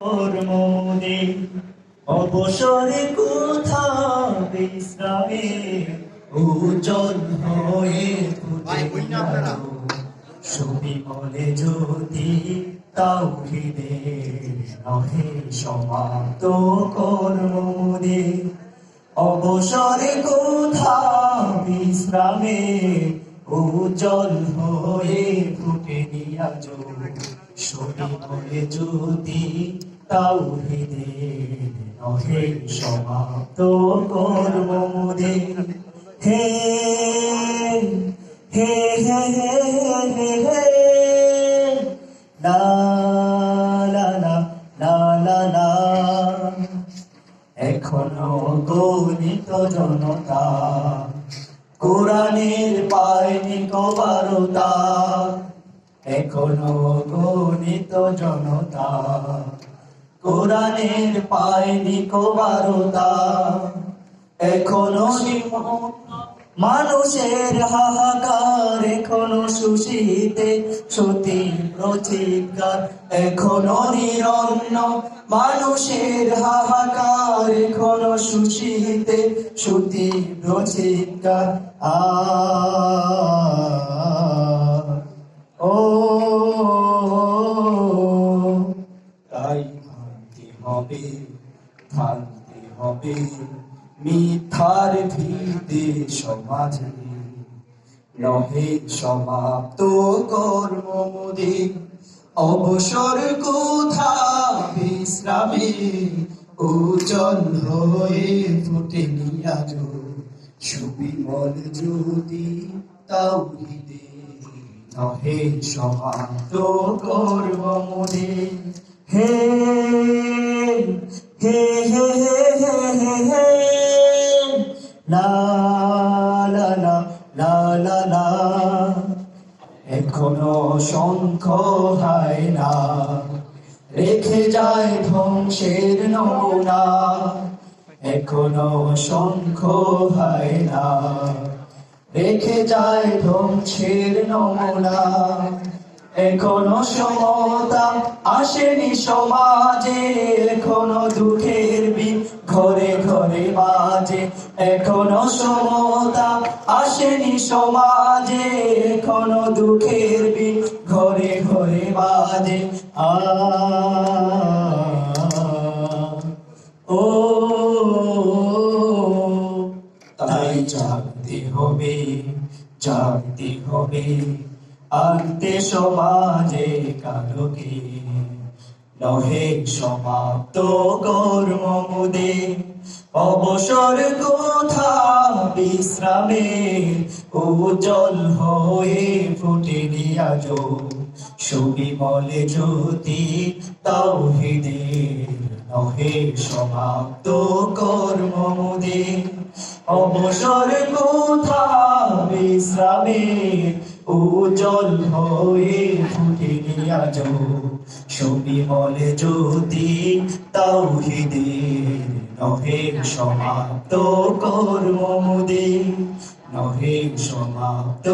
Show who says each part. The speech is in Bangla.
Speaker 1: মনে অবসরে কোথা বিশ্রামে উজ্জ্বল হয়ে ফুটে সুবিমলে জ্যোতি তাওহীদের নহে সমাপ্ত কর্মমুদে অবসরে কোথা বিশ্রামে উজ্জ্বল হয়ে ফুটে আজ সুবিমলে জ্যোতি তাওহীদের নহে সমাপ্ত কর্মমুদে হে হে হে হে হে লা লা লা লা লা লা এখনো গণিত জনতা কোরআনের পায়নি কবারতা এখনো গণিত জনতা কোরআনের পায়নি কবারতা এখনো মানুষের হাহাকার এখনো সুশীতে সতী প্রচিৎকার এখনো নিরন্ন মানুষের হাহাকার এখনো সুশীতে সতী প্রচিৎকার ও তাই থাকতে হবে মিথ্যার ভিড়ে সমাজে নহে সমাপ্ত কর্মমুদে অবসর কোথা বিশ্রামে উজ্জ্বল হয়ে ফুটে আজ সুবিমল জ্যোতি তাওহীদের নহে সমাপ্ত কর্মমুদে হে হে হে হে হে হে লা লা লা লা লা লা এখনো শঙ্খ হয় না রেখে যায় ধ্বংসের নমুনা এখনো শঙ্খ হয় না রেখে যায় ধ্বংসের নমুনা এখনো সমতা আসেনি সমাজে এখনো দুঃখের বীজ ঘরে ঘরে বাজে এখনো সমতা আসেনি সমাজে এখনো দুঃখের বীজ ঘরে ঘরে বাজে ও তাই জাগতে হবে জাগতে হবে আনতে সমাজে কালোকে নহে সমাপ্ত কর্মমুদে অবসর কোথা বিশ্রামে উজ্জ্বল হয়ে ফুটে আজ সুবিমলে জ্যোতি তাওহীদের নহে সমাপ্ত কর্মমুদে অবসর কোথা বিশ্রামে উজ্জ্বল হয়ে ফুটে আজ সুবিমলে জ্যোতি তাওহীদের নহে সমাপ্ত কর্মমুদে নহে সমাপ্ত